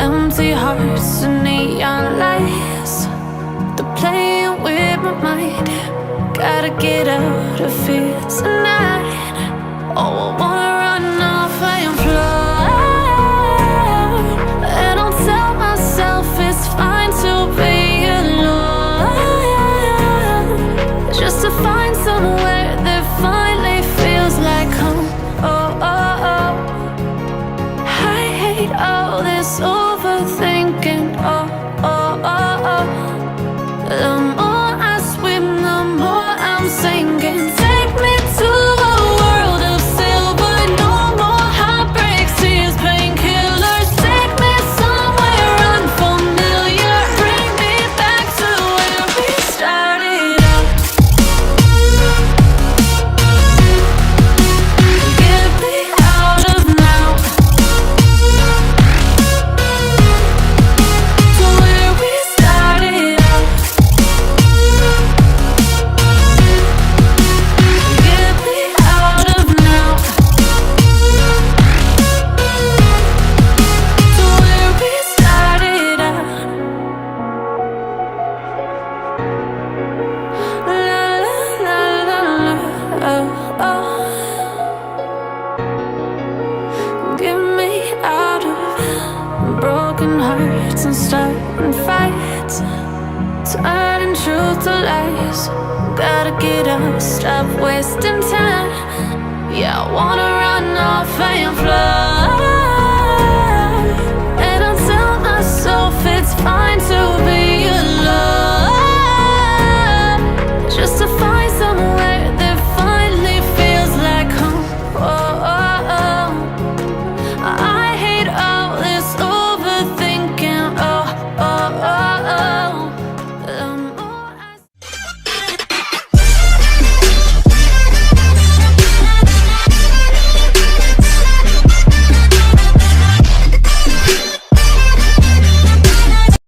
Empty hearts and neon lights, they're playing with my mind. Gotta get out of here tonight. Oh, I wanna run off and fly, and I'll tell myself it's fine to be alone, just to find somewhere that finally feels like home. Oh, oh, oh. I hate all this overthinking. hearts and starting fights, turning truth to lies. Gotta get up, stop wasting time. Yeah, I wanna run off and